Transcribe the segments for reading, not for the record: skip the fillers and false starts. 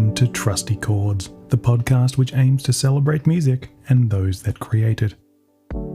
welcome to Trusty Chords, the podcast which aims to celebrate music and those that create it.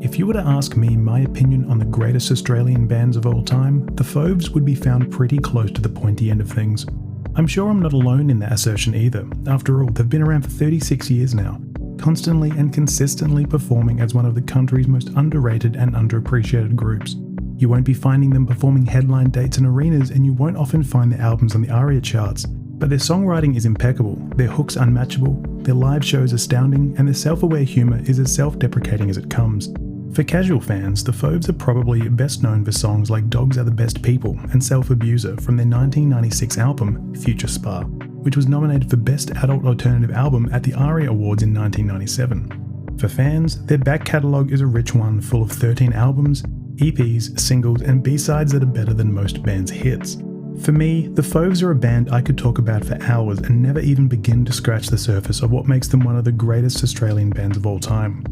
If you were to ask me my opinion on the greatest Australian bands of all time, the Fauves would be found pretty close to the pointy end of things. I'm sure I'm not alone in that assertion either. After all, they've been around for 36 years now, constantly and consistently performing as one of the country's most underrated and underappreciated groups. You won't be finding them performing headline dates in arenas, and you won't often find their albums on the ARIA charts. But their songwriting is impeccable, their hooks unmatchable, their live shows astounding, and their self-aware humour is as self-deprecating as it comes. For casual fans, the Fauves are probably best known for songs like Dogs Are the Best People and Self-Abuser from their 1996 album, Future Spa, which was nominated for Best Adult Alternative Album at the ARIA Awards in 1997. For fans, their back catalogue is a rich one full of 13 albums, EPs, singles, and B-sides that are better than most bands' hits. For me, the Fauves are a band I could talk about for hours and never even begin to scratch the surface of what makes them one of the greatest Australian bands of all time.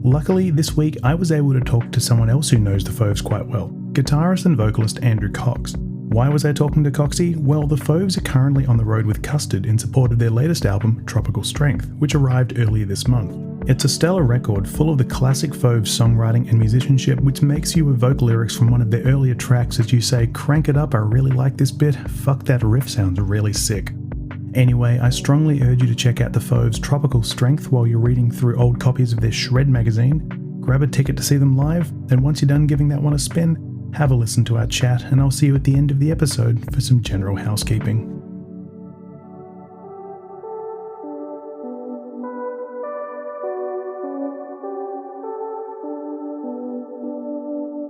Luckily, this week I was able to talk to someone else who knows the Fauves quite well, guitarist and vocalist Andrew Cox. Why was I talking to Coxie? Well, the Fauves are currently on the road with Custard in support of their latest album, Tropical Strength, which arrived earlier this month. It's a stellar record full of the classic Fauves songwriting and musicianship, which makes you evoke lyrics from one of their earlier tracks as you say, "Crank it up, I really like this bit, fuck that riff sounds really sick." Anyway, I strongly urge you to check out the Fauves' Tropical Strength while you're reading through old copies of their Shred magazine, grab a ticket to see them live, and once you're done giving that one a spin, have a listen to our chat, and I'll see you at the end of the episode for some general housekeeping.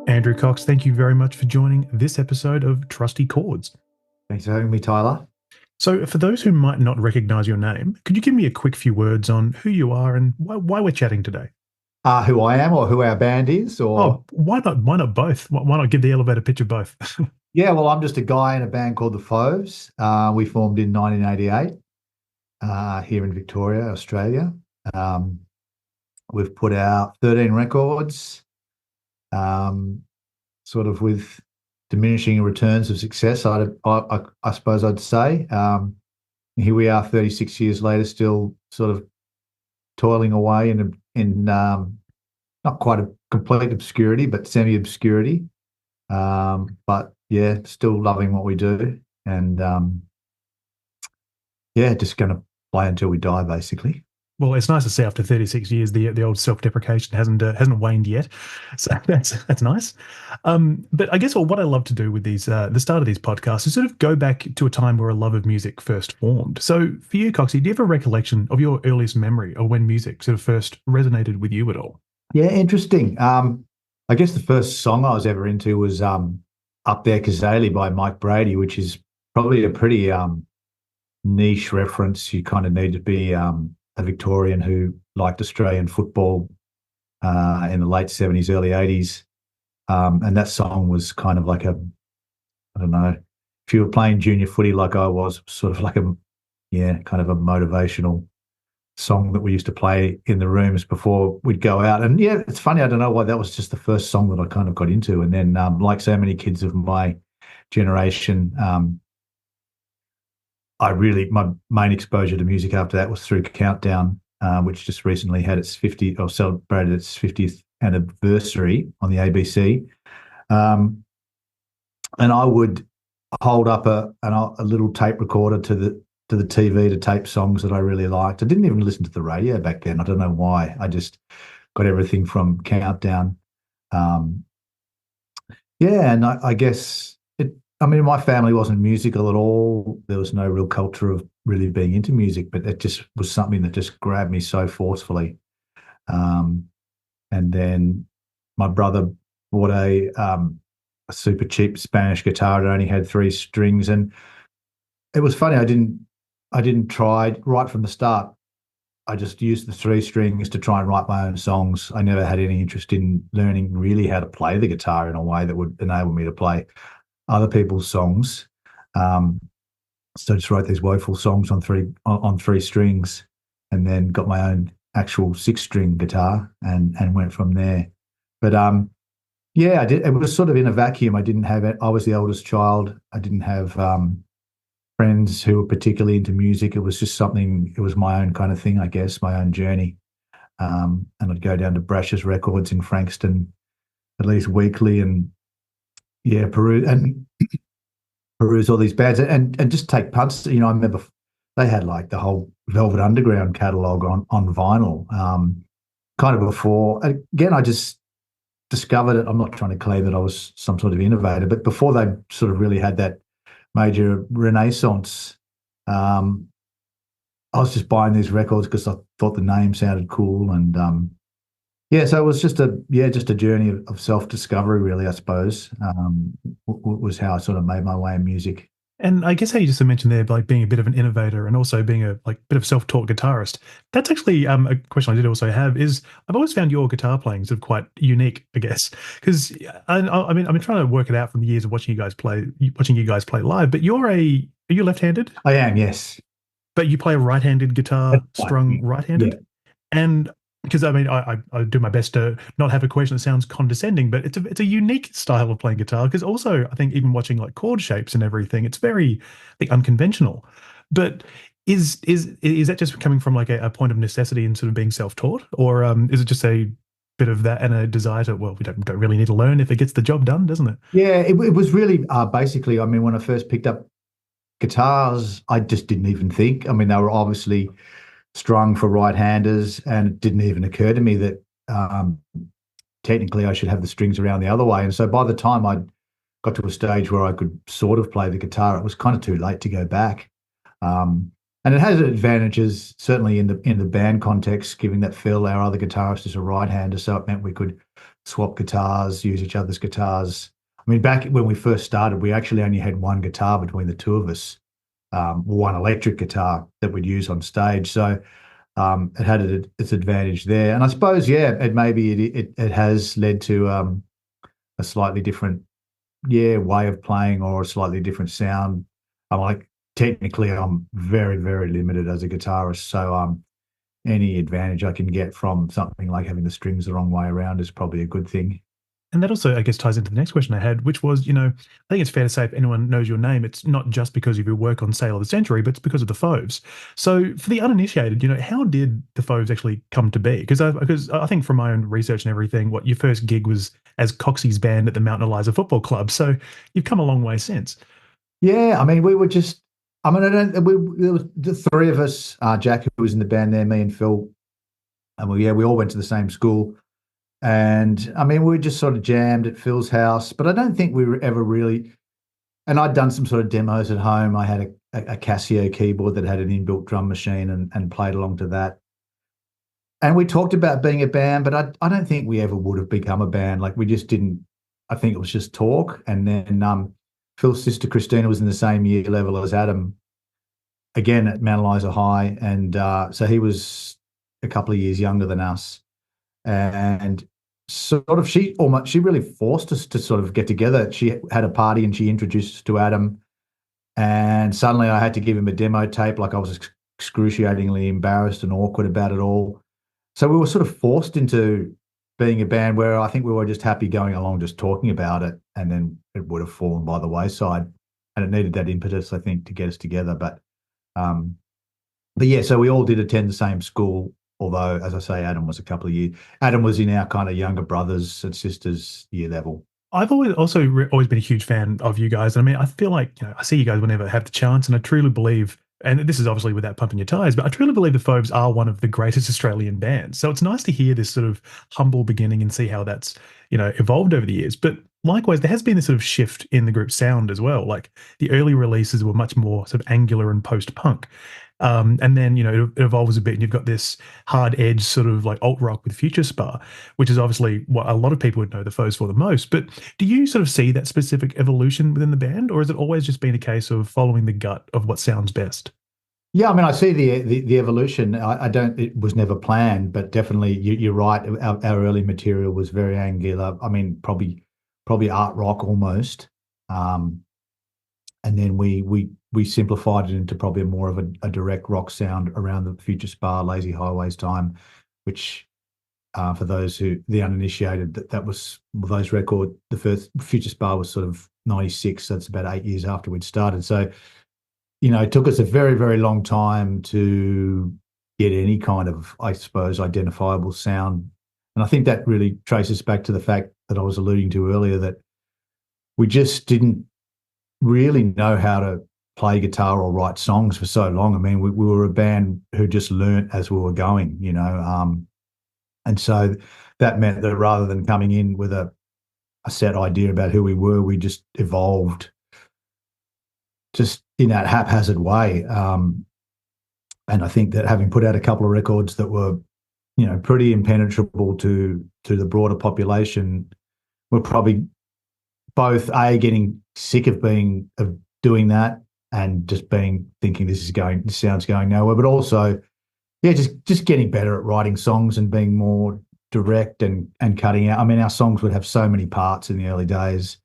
Andrew Cox, thank you very much for joining this episode of Trusty Chords. Thanks for having me, Tyler. So, for those who might not recognise your name, could you give me a quick few words on who you are and why we're chatting today? Who I am or who our band is? Or why not? Why not both? Why not give the elevator pitch of both? Yeah, well, I'm just a guy in a band called the Fauves. We formed in 1988 here in Victoria, Australia. We've put out 13 records, sort of with diminishing returns of success, I suppose I'd say. Here we are 36 years later, still sort of toiling away in not quite a complete obscurity, but semi-obscurity. But yeah, still loving what we do, and just going to play until we die, basically. Well, it's nice to see after 36 years the old self-deprecation hasn't waned yet, so that's nice. But I guess what I love to do with these the start of these podcasts is sort of go back to a time where a love of music first formed. So for you, Coxie, do you have a recollection of your earliest memory of when music sort of first resonated with you at all? Yeah, interesting. I guess the first song I was ever into was "Up There Kazali" by Mike Brady, which is probably a pretty niche reference. You kind of need to be a Victorian who liked Australian football in the late 70s, early 80s. And that song was kind of like I don't know, if you were playing junior footy like I was, sort of like kind of a motivational song that we used to play in the rooms before we'd go out. And yeah, it's funny, I don't know why that was just the first song that I kind of got into. And then like so many kids of my generation, my main exposure to music after that was through Countdown, which just recently had its celebrated its 50th anniversary on the ABC. And I would hold up a little tape recorder to the TV to tape songs that I really liked. I didn't even listen to the radio back then. I don't know why. I just got everything from Countdown. And I guess my family wasn't musical at all. There was no real culture of really being into music, but it just was something that just grabbed me so forcefully. And then my brother bought a super cheap Spanish guitar that only had 3 strings, and it was funny. I didn't try right from the start. I just used the 3 strings to try and write my own songs. I never had any interest in learning really how to play the guitar in a way that would enable me to play other people's songs. So I just wrote these woeful songs on 3 strings, and then got my own actual 6-string guitar and went from there. But I did. It was sort of in a vacuum. I didn't have it. I was the oldest child. I didn't have friends who were particularly into music. It was just something. It was my own kind of thing, I guess, my own journey. And I'd go down to Brash's Records in Frankston at least weekly, and yeah, peruse all these bands, and just take punts. I remember they had like the whole Velvet Underground catalog on vinyl. Kind of before, again, I just discovered it. I'm not trying to claim that I was some sort of innovator, but before they sort of really had that major renaissance, um, I was just buying these records because I thought the name sounded cool, and yeah, so it was just a journey of self discovery, really. I suppose was how I sort of made my way in music. And I guess how you just mentioned there, like being a bit of an innovator and also being a like bit of self-taught guitarist. That's actually a question I did also have. Is I've always found your guitar playing sort of quite unique, I guess, because I mean I've been trying to work it out from the years of watching you guys play live. But are you left-handed? I am, yes. But you play a right-handed guitar, That's right. strung Yeah. right-handed, and because I mean, I do my best to not have a question that sounds condescending, but it's a unique style of playing guitar. Because also, I think even watching like chord shapes and everything, it's very like unconventional. But is that just coming from like a point of necessity and sort of being self-taught, or is it just a bit of that and a desire to, well, we don't really need to learn if it gets the job done, doesn't it? Yeah, it was really basically, I mean, when I first picked up guitars, I just didn't even think. I mean, they were obviously strung for right-handers, and it didn't even occur to me that technically I should have the strings around the other way. And so by the time I got to a stage where I could sort of play the guitar, it was kind of too late to go back. Um, and it has advantages, certainly in the band context, given that Phil, our other guitarist, is a right-hander, so it meant we could swap guitars, use each other's guitars. I mean, back when we first started, we actually only had one guitar between the two of us, one electric guitar that we'd use on stage. So it had its advantage there. And I suppose, yeah, it has led to a slightly different, yeah, way of playing or a slightly different sound. I'm like, technically, I'm very, very limited as a guitarist. So any advantage I can get from something like having the strings the wrong way around is probably a good thing. And that also, I guess, ties into the next question I had, which was, I think it's fair to say if anyone knows your name, it's not just because of your work on Sale of the Century, but it's because of the Fauves. So for the uninitiated, how did the Fauves actually come to be? Because I think from my own research and everything, what your first gig was as Coxie's band at the Mount Eliza Football Club. So you've come a long way since. Yeah, I mean, we were just, I mean, I don't, there was the three of us, Jack, who was in the band there, me and Phil, and we all went to the same school. And I mean, we just sort of jammed at Phil's house, but I don't think we were ever really. And I'd done some sort of demos at home. I had a Casio keyboard that had an inbuilt drum machine, and played along to that. And we talked about being a band, but I don't think we ever would have become a band. Like we just didn't. I think it was just talk. And then Phil's sister Christina was in the same year level as Adam, again at Mount Eliza High, and so he was a couple of years younger than us. And sort of she really forced us to sort of get together. She had a party and she introduced us to Adam, and suddenly I had to give him a demo tape. Like I was excruciatingly embarrassed and awkward about it all. So we were sort of forced into being a band where I think we were just happy going along, just talking about it, and then it would have fallen by the wayside. And it needed that impetus, I think, to get us together. Um, but yeah, so we all did attend the same school. Although, as I say, Adam was a couple of years. Adam was in our kind of younger brothers and sisters year level. I've always been a huge fan of you guys. And I mean, I feel like, I see you guys whenever I have the chance, and I truly believe, and this is obviously without pumping your tires, but I truly believe the Fauves are one of the greatest Australian bands. So it's nice to hear this sort of humble beginning and see how that's, evolved over the years. But likewise, there has been this sort of shift in the group's sound as well. Like the early releases were much more sort of angular and post-punk. And then, it evolves a bit and you've got this hard edge sort of like alt rock with Future Spa, which is obviously what a lot of people would know the Foes for the most. But do you sort of see that specific evolution within the band, or has it always just been a case of following the gut of what sounds best? Yeah, I mean, I see the evolution. I don't. It was never planned, but definitely you're right. Our early material was very angular. I mean, probably art rock almost. Um, and then we simplified it into probably more of a direct rock sound around the Future Spa, Lazy Highways time, which for those who the uninitiated, that was those record. The first Future Spa was sort of '96, so it's about 8 years after we'd started. So it took us a very, very long time to get any kind of, I suppose, identifiable sound. And I think that really traces back to the fact that I was alluding to earlier, that we just didn't really know how to play guitar or write songs for so long. I mean, we were a band who just learnt as we were going, and so that meant that rather than coming in with a set idea about who we were, we just evolved just in that haphazard way. And I think that having put out a couple of records that were, pretty impenetrable to the broader population, we're probably both getting sick of doing that and just thinking this sounds going nowhere, but also, yeah, just getting better at writing songs and being more direct and cutting out. I mean, our songs would have so many parts in the early days,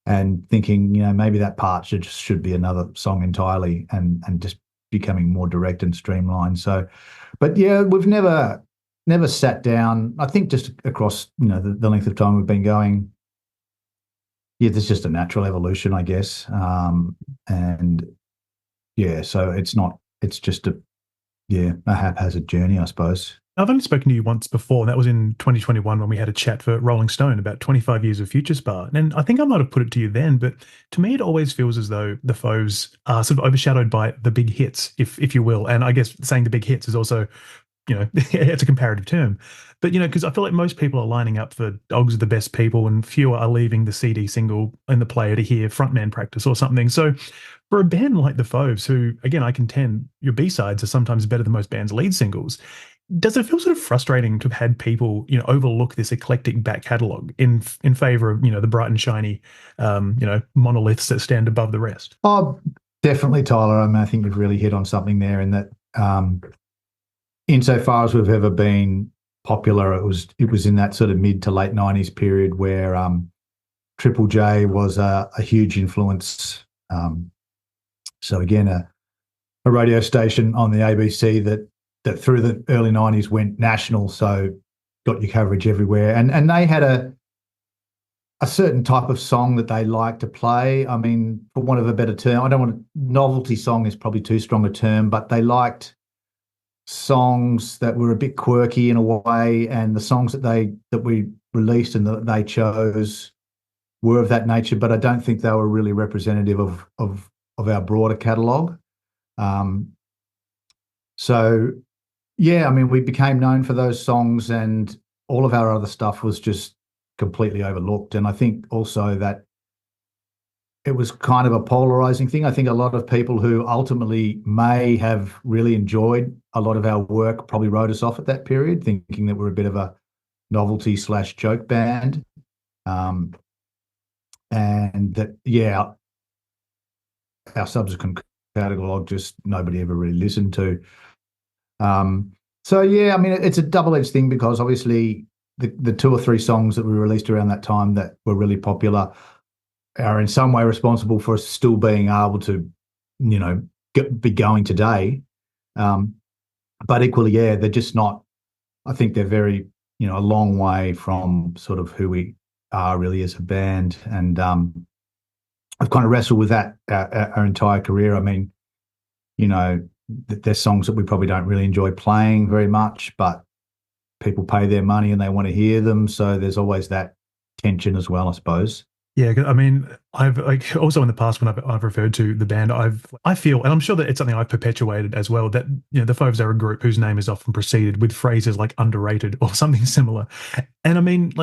and thinking, maybe that part should be another song entirely, and just becoming more direct and streamlined. So, but yeah, we've never sat down. I think just across, the length of time we've been going, yeah, there's just a natural evolution, I guess. And yeah, so it's just a haphazard journey, I suppose. I've only spoken to you once before, and that was in 2021 when we had a chat for Rolling Stone about 25 years of Future Spa. And I think I might have put it to you then, but to me, it always feels as though the Fauves are sort of overshadowed by the big hits, if you will. And I guess saying the big hits is also, it's a comparative term. But, because I feel like most people are lining up for Dogs Are the Best People, and fewer are leaving the CD single in the player to hear Frontman Practice or something. So for a band like the Fauves, who, again, I contend your B-sides are sometimes better than most bands' lead singles, does it feel sort of frustrating to have had people, overlook this eclectic back catalogue in favor of, the bright and shiny, monoliths that stand above the rest? Oh, definitely, Tyler. I mean, I think you've really hit on something there, in that, insofar as we've ever been popular, it was in that sort of mid to late 90s period where Triple J was a huge influence. So again, a radio station on the ABC that through the early 90s went national, so got your coverage everywhere. And they had a certain type of song that they liked to play. I mean, for want of a better term, novelty song is probably too strong a term, but they liked songs that were a bit quirky in a way, and the songs that we released and that they chose were of that nature, but I don't think they were really representative of our broader catalogue. So yeah, I mean, we became known for those songs, and all of our other stuff was just completely overlooked. And I think also that it was kind of a polarizing thing. I think a lot of people who ultimately may have really enjoyed a lot of our work probably wrote us off at that period, thinking that we're a bit of a novelty/joke band. And that, yeah, our subsequent catalogue just nobody ever really listened to. So yeah, I mean, it's a double-edged thing, because obviously the two or three songs that we released around that time that were really popular are in some way responsible for us still being able to, be going today. But equally, yeah, they're just not. I think they're very, a long way from sort of who we are really as a band. And I've kind of wrestled with that our entire career. I mean, there's songs that we probably don't really enjoy playing very much, but people pay their money and they want to hear them. So there's always that tension as well, I suppose. Yeah, I mean, I've also in the past when I've referred to the band, I feel, and I'm sure that it's something I've perpetuated as well, that the Fauves are a group whose name is often preceded with phrases like underrated or something similar. And I mean,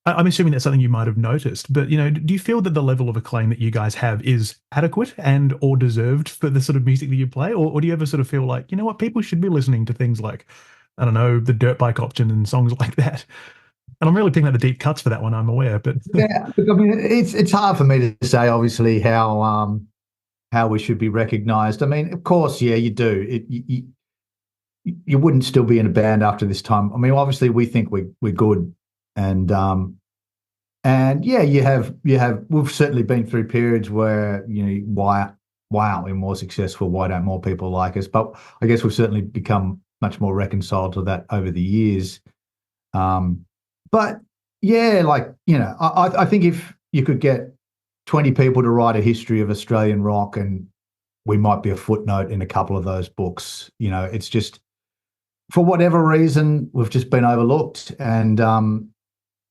I'm assuming that's something you might have noticed, but do you feel that the level of acclaim that you guys have is adequate and or deserved for the sort of music that you play, or do you ever sort of feel like, what, people should be listening to things like, I don't know, the dirt bike option and songs like that? And I'm really picking out the deep cuts for that one, I'm aware, but Yeah, look, I mean, it's hard for me to say, obviously, how we should be recognised. I mean, of course, yeah, you do. You wouldn't still be in a band after this time. I mean, obviously, we think we're good, and yeah, you have. We've certainly been through periods where why aren't we more successful? Why don't more people like us? But I guess we've certainly become much more reconciled to that over the years. But yeah, I think if you could get 20 people to write a history of Australian rock, and we might be a footnote in a couple of those books. It's just for whatever reason we've just been overlooked. And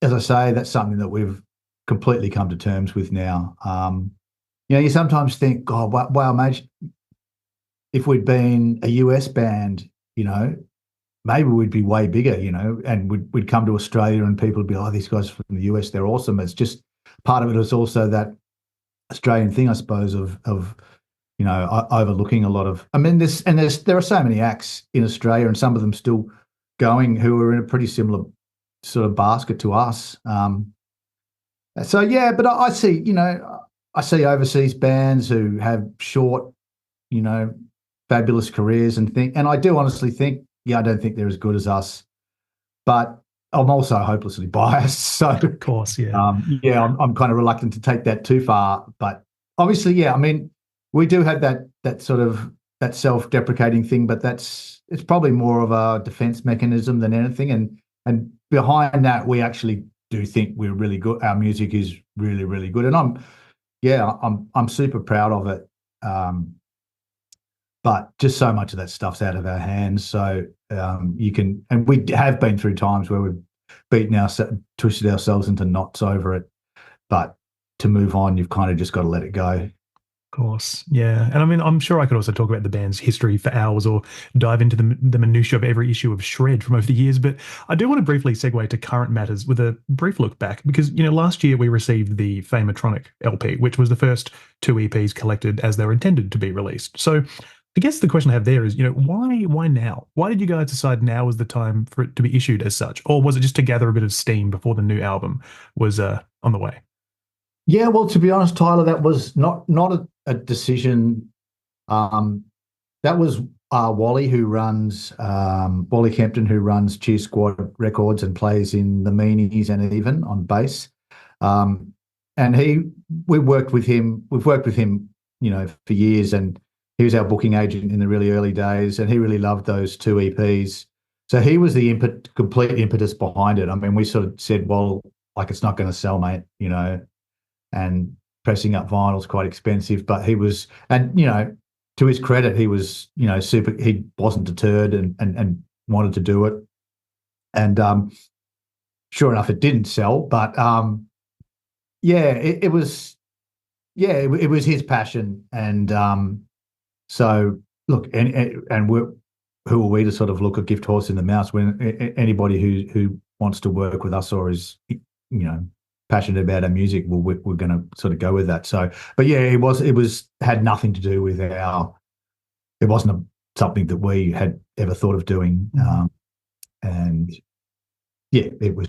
as I say, that's something that we've completely come to terms with now. You sometimes think, God, wow, imagine if we'd been a US band, maybe we'd be way bigger, and we'd come to Australia and people would be, oh, these guys from the US, they're awesome. It's just part of it is also that Australian thing, I suppose, of overlooking a lot of. I mean, there are so many acts in Australia, and some of them still going who are in a pretty similar sort of basket to us. So yeah, but I see, I see overseas bands who have short, fabulous careers and I do honestly think, yeah, I don't think they're as good as us, but I'm also hopelessly biased. So, Of course, yeah. Yeah, I'm kind of reluctant to take that too far. But obviously, yeah, I mean, we do have that sort of that self-deprecating thing, but it's probably more of a defense mechanism than anything. And behind that, we actually do think we're really good. Our music is really, really good, and I'm super proud of it. But just so much of that stuff's out of our hands. So and we have been through times where we've twisted ourselves into knots over it. But to move on, you've kind of just got to let it go. Of course, yeah. And I mean, I'm sure I could also talk about the band's history for hours or dive into the minutiae of every issue of Shred from over the years, but I do want to briefly segue to current matters with a brief look back because, last year we received the Famatronic LP, which was the first two EPs collected as they were intended to be released. So I guess the question I have there is, why now? Why did you guys decide now was the time for it to be issued as such? Or was it just to gather a bit of steam before the new album was on the way? Yeah, well, to be honest, Tyler, that was not a decision. That was Wally, who runs Wally Kempton, who runs Cheer Squad Records and plays in the Meanies and Even on bass. And we've worked with him, for years, and he was our booking agent in the really early days, and he really loved those two EPs. So he was the complete impetus behind it. I mean, we sort of said, well, like, it's not going to sell, mate, and pressing up vinyl is quite expensive. But he was, and to his credit, he was, super. He wasn't deterred and wanted to do it. And sure enough, it didn't sell. But yeah, it was, yeah, it was his passion. And so look, and who are we to sort of look a gift horse in the mouth when anybody who wants to work with us or is, passionate about our music, well, we're going to sort of go with that. So, but yeah, it had nothing to do with it wasn't something that we had ever thought of doing. And yeah, it was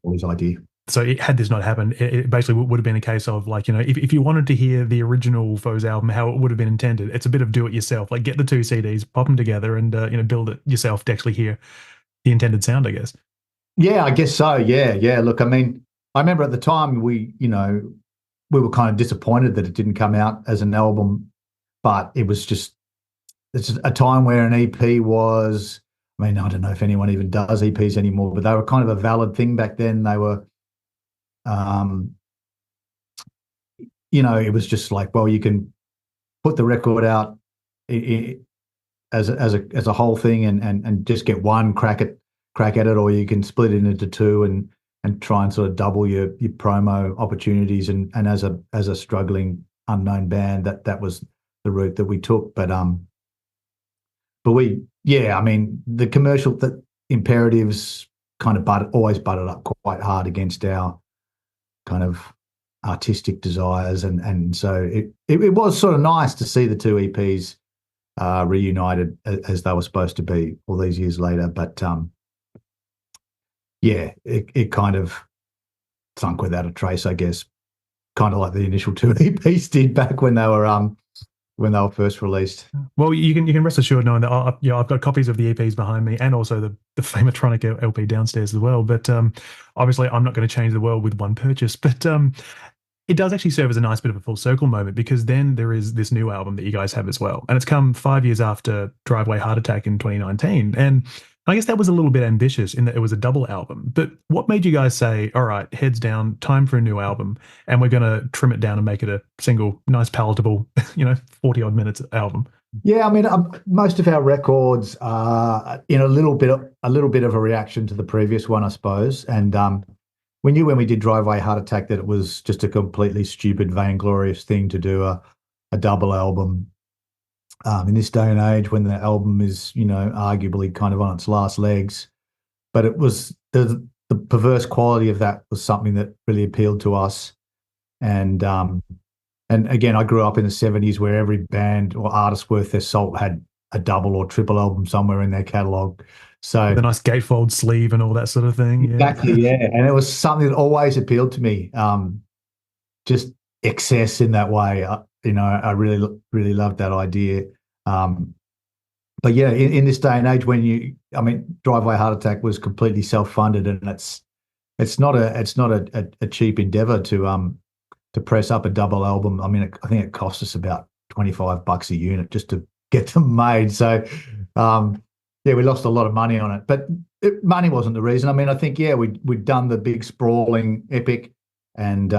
Wally's idea. So had this not happened, it basically would have been a case of like, if you wanted to hear the original Fauves album, how it would have been intended, it's a bit of do it yourself, like get the two CDs, pop them together and, build it yourself to actually hear the intended sound, I guess. Yeah, I guess so. Yeah. Yeah. Look, I mean, I remember at the time we were kind of disappointed that it didn't come out as an album, but it's a time where an EP was, I mean, I don't know if anyone even does EPs anymore, but they were kind of a valid thing back then. They were, it was just like, well, you can put the record out as a whole thing and just get one crack at it, or you can split it into two and try and sort of double your promo opportunities. And as a struggling unknown band, that was the route that we took. But I mean, the commercial imperatives kind of always butted up quite hard against our kind of artistic desires, and so it was sort of nice to see the two EPs reunited as they were supposed to be all these years later. But yeah, it kind of sunk without a trace, I guess, kind of like the initial two EPs did back when they were first released. Well, you can rest assured knowing that I've got copies of the EPs behind me and also the Famatronic LP downstairs as well. But obviously, I'm not going to change the world with one purchase. But it does actually serve as a nice bit of a full circle moment because then there is this new album that you guys have as well. And it's come 5 years after Driveway Heart Attack in 2019. And I guess that was a little bit ambitious in that it was a double album. But what made you guys say, all right, heads down, time for a new album, and we're going to trim it down and make it a single, nice, palatable, 40 odd minutes album? Yeah, I mean, most of our records are in a little bit of a reaction to the previous one, I suppose. And we knew when we did Driveway Heart Attack that it was just a completely stupid, vainglorious thing to do a double album in this day and age when the album is, arguably kind of on its last legs. But it was the perverse quality of that was something that really appealed to us. And and again, I grew up in the 70s where every band or artist worth their salt had a double or triple album somewhere in their catalogue. With So a nice gatefold sleeve and all that sort of thing. exactly, Yeah. yeah. And it was something that always appealed to me. Just excess in that way. I really, really loved that idea. Um, but yeah, in this day and age, I mean, Driveway Heart Attack was completely self-funded, and it's not a cheap endeavor to press up a double album. I mean, I think it cost us about $25 a unit just to get them made. So, yeah, we lost a lot of money on it, but money wasn't the reason. I mean, I think, yeah, we'd done the big sprawling epic, and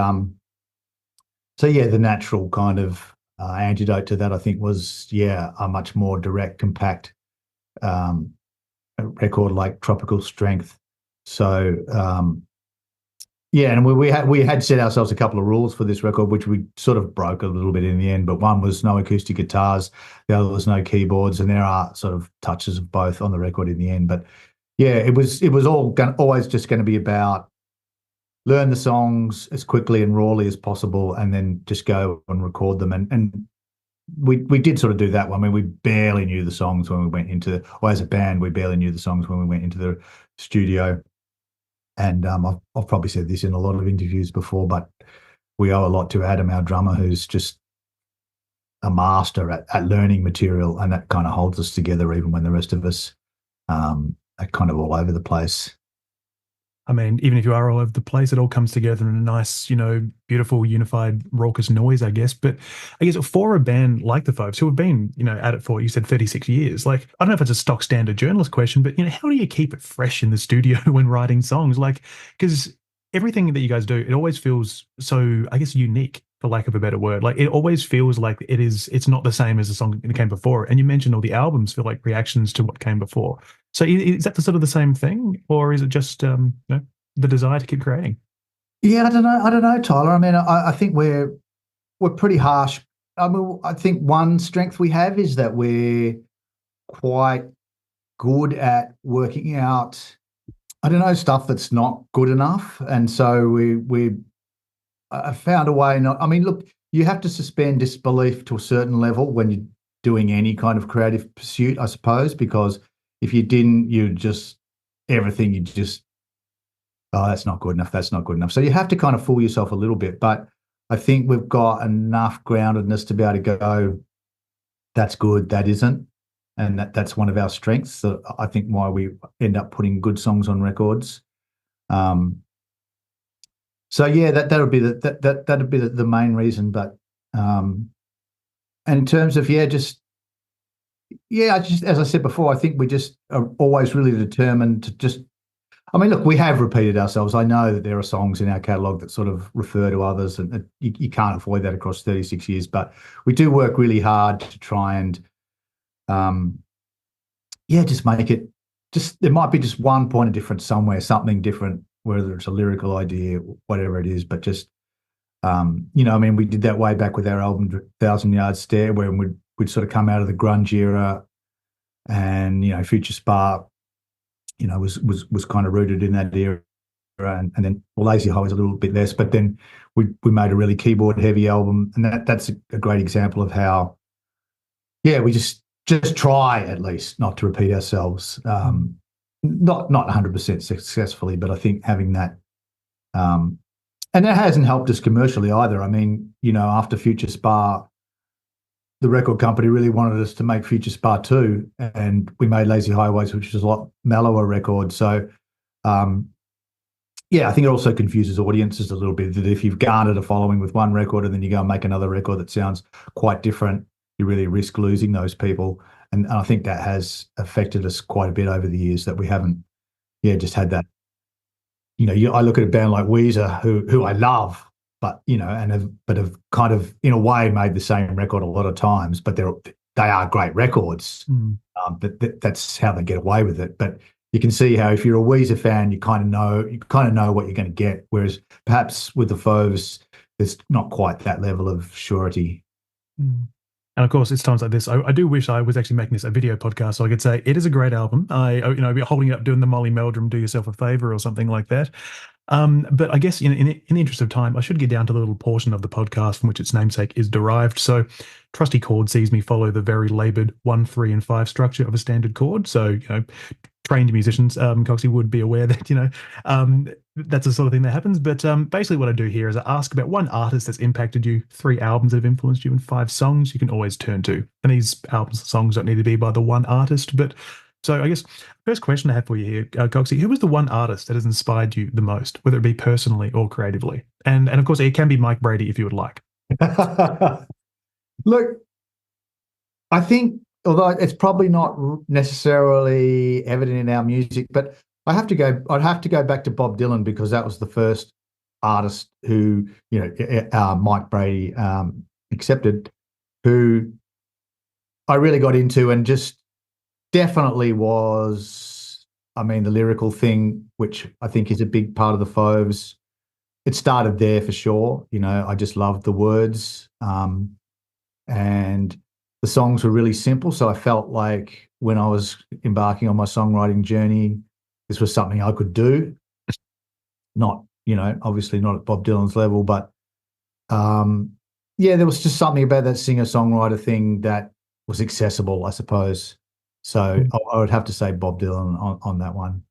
so yeah, the natural kind of antidote to that, I think, was, yeah, a much more direct, compact record like Tropical Strength. So, yeah, and we had set ourselves a couple of rules for this record, which we sort of broke a little bit in the end. But one was no acoustic guitars, the other was no keyboards, and there are sort of touches of both on the record in the end. But yeah, it was always just going to be about learn the songs as quickly and rawly as possible, and then just go and record them. And we did sort of do that one. I mean, we barely knew the songs when we went into, or as a band, we barely knew the songs when we went into the studio. And I've probably said this in a lot of interviews before, but we owe a lot to Adam, our drummer, who's just a master at learning material, and that kind of holds us together even when the rest of us are kind of all over the place. I mean, even if you are all over the place, it all comes together in a nice, beautiful, unified, raucous noise, I guess. But I guess for a band like the Fauves, who have been, at it for, you said 36 years, like, I don't know if it's a stock standard journalist question, but, how do you keep it fresh in the studio when writing songs? Like, because everything that you guys do, it always feels so, I guess, unique, for lack of a better word. Like, it always feels like it's not the same as the song that came before. And you mentioned all the albums feel like reactions to what came before. So is that the sort of the same thing, or is it just the desire to keep creating? Yeah, I don't know. I don't know, Tyler. I mean, I think we're pretty harsh. I mean, I think one strength we have is that we're quite good at working out, I don't know, stuff that's not good enough, and so we I found a way. Not, I mean, look, you have to suspend disbelief to a certain level when you're doing any kind of creative pursuit, I suppose, because if you didn't, you just everything you just, oh, that's not good enough. That's not good enough. So you have to kind of fool yourself a little bit. But I think we've got enough groundedness to be able to go, that's good, that isn't. And that's one of our strengths. So I think why we end up putting good songs on records. So yeah, that'll be the main reason. But and in terms of just as I said before, I think we just are always really determined to just. I mean, look, we have repeated ourselves. I know that there are songs in our catalogue that sort of refer to others, and you can't avoid that across 36 years. But we do work really hard to try and, just make it. Just there might be just one point of difference somewhere, something different, whether it's a lyrical idea, whatever it is. But just, I mean, we did that way back with our album Thousand Yard Stare, where we'd sort of come out of the grunge era, and Future Spark was kind of rooted in that era, and then Lazy Highway's a little bit less, but then we made a really keyboard heavy album, and that's a great example of how, we just try at least not to repeat ourselves, not 100% successfully, but I think having that, and that hasn't helped us commercially either. I mean, after Future Spa, the record company really wanted us to make Future Spa 2, and we made Lazy Highways, which was a lot mellower record. So, I think it also confuses audiences a little bit that if you've garnered a following with one record and then you go and make another record that sounds quite different, you really risk losing those people. And I think that has affected us quite a bit over the years, that we haven't, just had that. I look at a band like Weezer, who I love, but have kind of in a way made the same record a lot of times, but they are great records. Mm. But that's how they get away with it. But you can see how if you're a Weezer fan, you kind of know what you're going to get. Whereas perhaps with the Fauves, there's not quite that level of surety. Mm. And of course, it's times like this. I do wish I was actually making this a video podcast, so I could say it is a great album. I'd be holding it up, doing the Molly Meldrum, "Do Yourself a Favor" or something like that. But I guess in the interest of time, I should get down to the little portion of the podcast from which its namesake is derived. So, trusty chord sees me follow the very laboured 1, 3, and 5 structure of a standard chord. So, trained musicians, Coxie, would be aware that that's the sort of thing that happens. But basically, what I do here is I ask about one artist that's impacted you, 3 albums that have influenced you, and 5 songs you can always turn to. And these albums and songs don't need to be by the one artist. But so I guess first question I have for you here, Coxie, who was the one artist that has inspired you the most, whether it be personally or creatively? And of course, it can be Mike Brady if you would like. Look, I think, although it's probably not necessarily evident in our music, but I'd have to go back to Bob Dylan, because that was the first artist who, Mike Brady accepted, who I really got into, and just definitely was, I mean, the lyrical thing, which I think is a big part of the Fauves. It started there for sure. I just loved the words. And the songs were really simple. So I felt like when I was embarking on my songwriting journey, this was something I could do. Not, obviously not at Bob Dylan's level, but there was just something about that singer-songwriter thing that was accessible, I suppose. So I would have to say Bob Dylan on that one.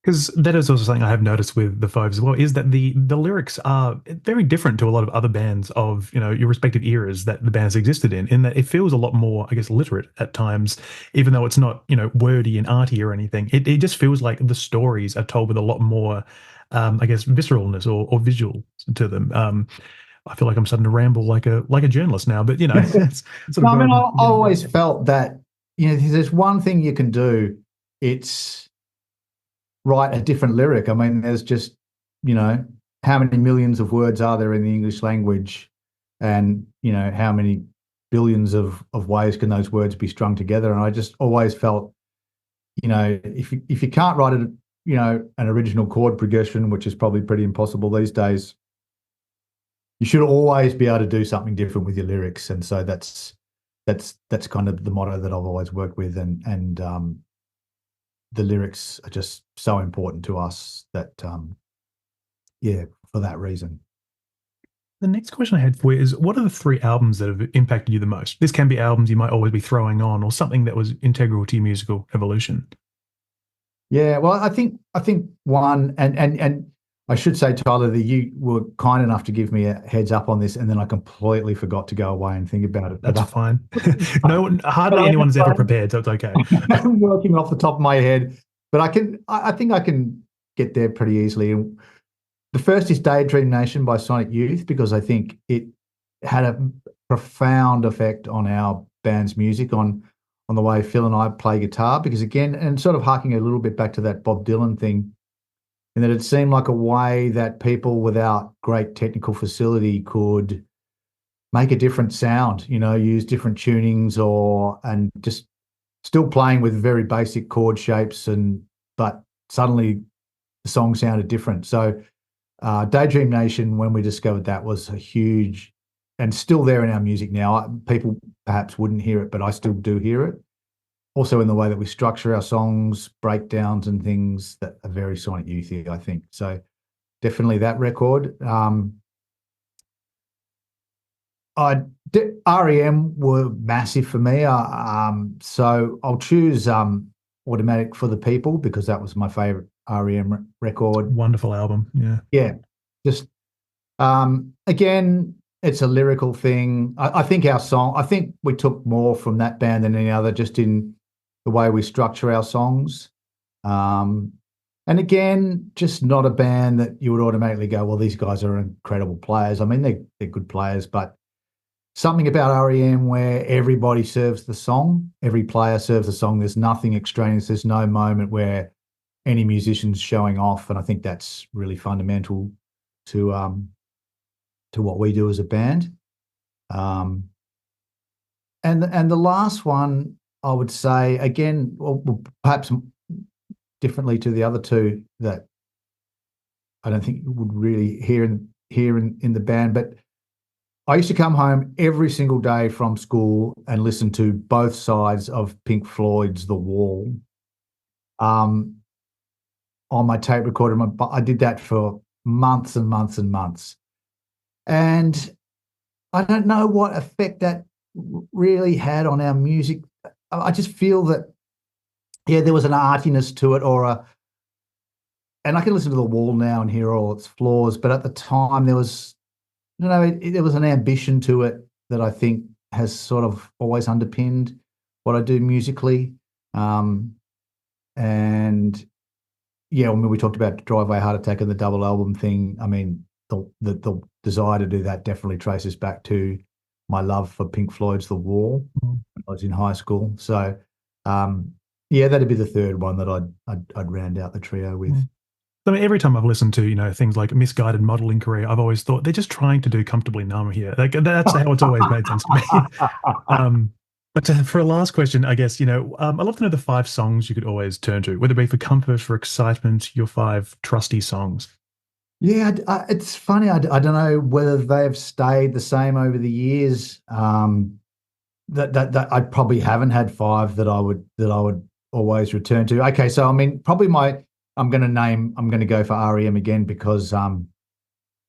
Because that is also something I have noticed with the Fauves as well, is that the lyrics are very different to a lot of other bands of, your respective eras that the band's existed in that it feels a lot more, I guess, literate at times, even though it's not, wordy and arty or anything. It just feels like the stories are told with a lot more, I guess, visceralness or visual to them. I feel like I'm starting to ramble like a journalist now, but it's sort No, I of. mean, I always felt that, there's one thing you can do. It's write a different lyric. I mean, there's just, how many millions of words are there in the English language, and, how many billions of ways can those words be strung together? And I just always felt, if you can't write an original chord progression, which is probably pretty impossible these days, you should always be able to do something different with your lyrics. And so that's kind of the motto that I've always worked with, and the lyrics are just so important to us that, for that reason. The next question I had for you is, what are the 3 albums that have impacted you the most? This can be albums you might always be throwing on, or something that was integral to your musical evolution. Yeah, well, I think one, and I should say, Tyler, that you were kind enough to give me a heads up on this, and then I completely forgot to go away and think about it. That's fine. Hardly anyone's ever prepared, so it's okay. I'm working off the top of my head, but I think I can get there pretty easily. And the first is Daydream Nation by Sonic Youth, because I think it had a profound effect on our band's music, on the way Phil and I play guitar, because again, and sort of harking a little bit back to that Bob Dylan thing, in that it seemed like a way that people without great technical facility could make a different sound, use different tunings, and just still playing with very basic chord shapes, but suddenly the song sounded different. So Daydream Nation, when we discovered that, was a huge, and still there in our music now. People perhaps wouldn't hear it, but I still do hear it. Also in the way that we structure our songs, breakdowns and things that are very Sonic Youthy, I think. So definitely that record. REM were massive for me. So I'll choose Automatic for the People, because that was my favorite REM record. Wonderful album. Yeah. Yeah. Just again, it's a lyrical thing. I think I think we took more from that band than any other, just in the way we structure our songs. And again, just not a band that you would automatically go, well, these guys are incredible players. I mean, they're good players, but something about REM where everybody serves the song, every player serves the song. There's nothing extraneous. There's no moment where any musician's showing off, and I think that's really fundamental to what we do as a band. Um, and the last one, I would say again, well, perhaps differently to the other two that I don't think you would really hear in the band, but I used to come home every single day from school and listen to both sides of Pink Floyd's The Wall um, on my tape recorder. I did that for months and months and months. And I don't know what effect that really had on our music. I just feel that, yeah, there was an artiness to it and I can listen to The Wall now and hear all its flaws, but at the time there was, there was an ambition to it that I think has sort of always underpinned what I do musically. And yeah, when we talked about Driveway Heart Attack and the double album thing, I mean, the desire to do that definitely traces back to my love for Pink Floyd's The Wall when I was in high school. So, yeah, that'd be the third one that I'd round out the trio with. I mean, every time I've listened to, things like Misguided Modeling Career, I've always thought they're just trying to do Comfortably Numb here. Like that's how it's always made sense to me. But for a last question, I guess, I'd love to know the 5 songs you could always turn to, whether it be for comfort, for excitement, your 5 trusty songs. Yeah, it's funny. I don't know whether they've stayed the same over the years. That I probably haven't had 5 that I would always return to. Okay, so I mean, probably I'm going to go for REM again because I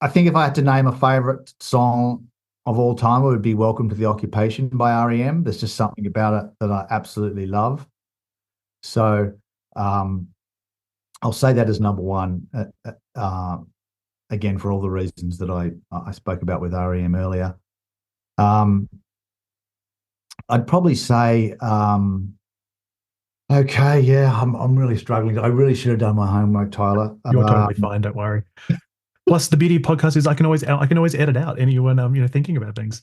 think if I had to name a favorite song of all time, it would be Welcome to the Occupation by REM. There's just something about it that I absolutely love. So I'll say that as number one, again, for all the reasons that I spoke about with REM earlier. I'd probably say, okay, yeah, I'm really struggling. I really should have done my homework, Tyler. You're totally fine, don't worry. Plus, the beauty of podcasts is I can always edit out anyone thinking about things.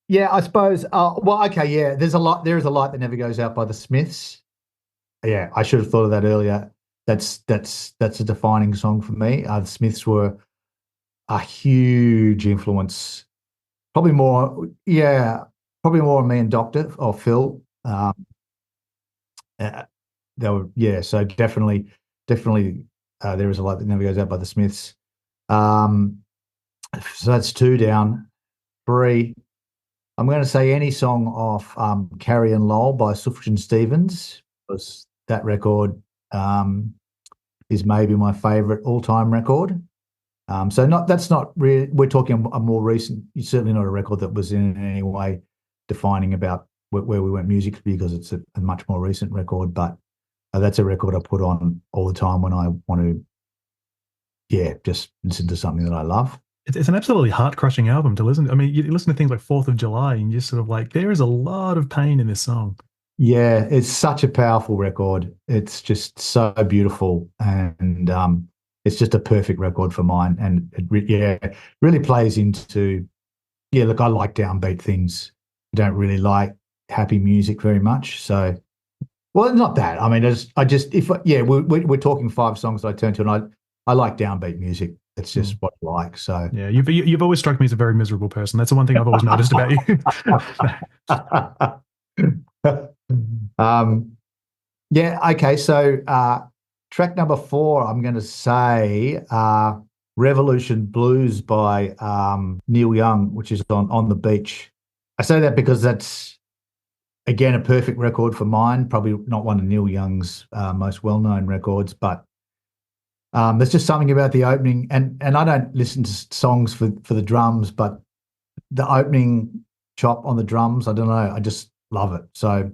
Yeah, I suppose. Well, okay, yeah. There is a light that never goes out by the Smiths. Yeah, I should have thought of that earlier. That's a defining song for me. The Smiths were a huge influence. Probably more, yeah, probably more on me and Doctor or Phil. They were, yeah. So definitely, there is a light that never goes out by the Smiths. So that's 2 down. 3. I'm going to say any song off Carrie and Lowell by Sufjan Stevens, because that record is maybe my favourite all-time record. So that's not really, we're talking a more recent, certainly not a record that was in any way defining about where we went musically, because it's a much more recent record, but that's a record I put on all the time when I want to, yeah, just listen to something that I love. It's an absolutely heart-crushing album to listen to. I mean, you listen to things like 4th of July and you're just sort of like, there is a lot of pain in this song. Yeah, it's such a powerful record. It's just so beautiful, and it's just a perfect record for mine. And it really plays into, yeah, look, I like downbeat things. I don't really like happy music very much. So, well, not that. I mean, we're talking 5 songs that I turn to, and I like downbeat music. It's just what I like. So yeah, you've always struck me as a very miserable person. That's the one thing I've always noticed about you. Yeah. Okay. So track number 4, I'm going to say "Revolution Blues" by Neil Young, which is on the beach. I say that because that's, again, a perfect record for mine. Probably not one of Neil Young's most well-known records, but there's just something about the opening, and I don't listen to songs for the drums, but the opening chop on the drums, I don't know, I just love it. So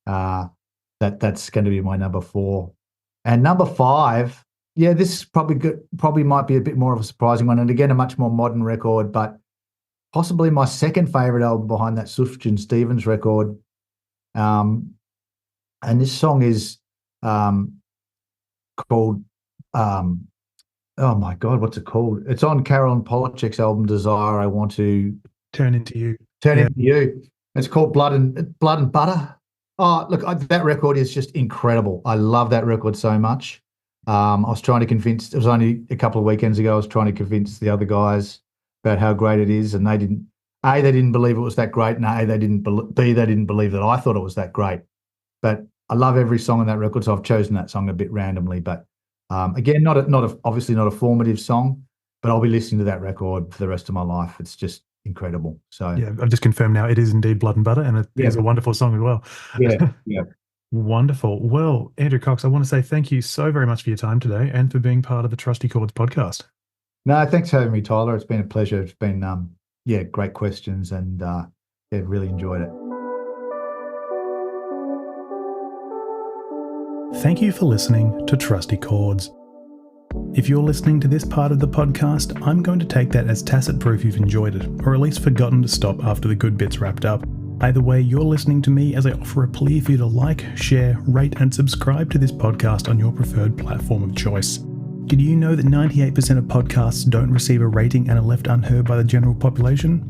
that's going to be my number 4. And number 5, yeah, this is probably might be a bit more of a surprising one, and again, a much more modern record, but possibly my second favorite album behind that Sufjan Stevens record. And this song is called Oh my God, what's it called? It's on Carolyn Polachek's album Desire. I Want to Turn Into You. Turn Yeah. Into You. It's called Blood and Butter. Oh, look, that record is just incredible. I love that record so much. I was trying to convince. It was only a couple of weekends ago. I was trying to convince the other guys about how great it is, and they didn't. A, they didn't believe it was that great, and A, they didn't. B, they didn't believe that I thought it was that great. But I love every song on that record, so I've chosen that song a bit randomly. But again, obviously not a formative song, but I'll be listening to that record for the rest of my life. It's just incredible. So Yeah, I've just confirmed now it is indeed Blood and Butter, and it yeah, is a wonderful song as well. yeah. Wonderful. Well, Andrew Cox, I want to say thank you so very much for your time today and for being part of the Trusty Chords podcast. No, thanks for having me, Tyler. It's been a pleasure. It's been great questions, and really enjoyed it. Thank you for listening to Trusty Chords. If you're listening to this part of the podcast, I'm going to take that as tacit proof you've enjoyed it, or at least forgotten to stop after the good bits wrapped up. Either way, you're listening to me as I offer a plea for you to like, share, rate, and subscribe to this podcast on your preferred platform of choice. Did you know that 98% of podcasts don't receive a rating and are left unheard by the general population?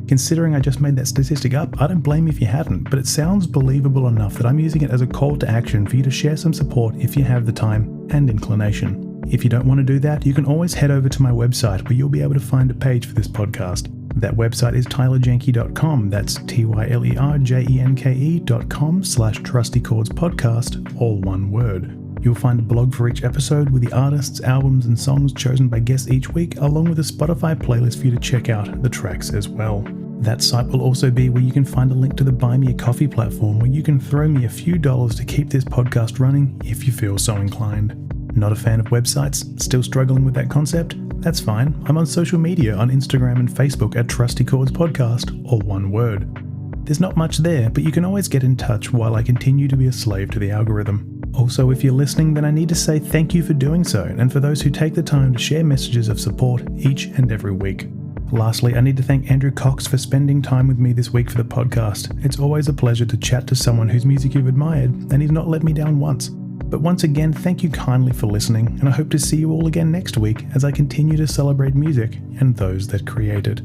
Considering I just made that statistic up, I don't blame you if you hadn't, but it sounds believable enough that I'm using it as a call to action for you to share some support if you have the time and inclination. If you don't want to do that, you can always head over to my website where you'll be able to find a page for this podcast. That website is tylerjenke.com. That's tylerjenke.com/trustychordspodcast, all one word. You'll find a blog for each episode with the artists, albums, and songs chosen by guests each week, along with a Spotify playlist for you to check out the tracks as well. That site will also be where you can find a link to the Buy Me a Coffee platform where you can throw me a few dollars to keep this podcast running if you feel so inclined. Not a fan of websites? Still struggling with that concept? That's fine. I'm on social media on Instagram and Facebook at Trusty Chords Podcast, all one word. There's not much there, but you can always get in touch while I continue to be a slave to the algorithm. Also, if you're listening, then I need to say thank you for doing so, and for those who take the time to share messages of support each and every week. Lastly, I need to thank Andrew Cox for spending time with me this week for the podcast. It's always a pleasure to chat to someone whose music you've admired, and he's not let me down once. But once again, thank you kindly for listening, and I hope to see you all again next week as I continue to celebrate music and those that create it.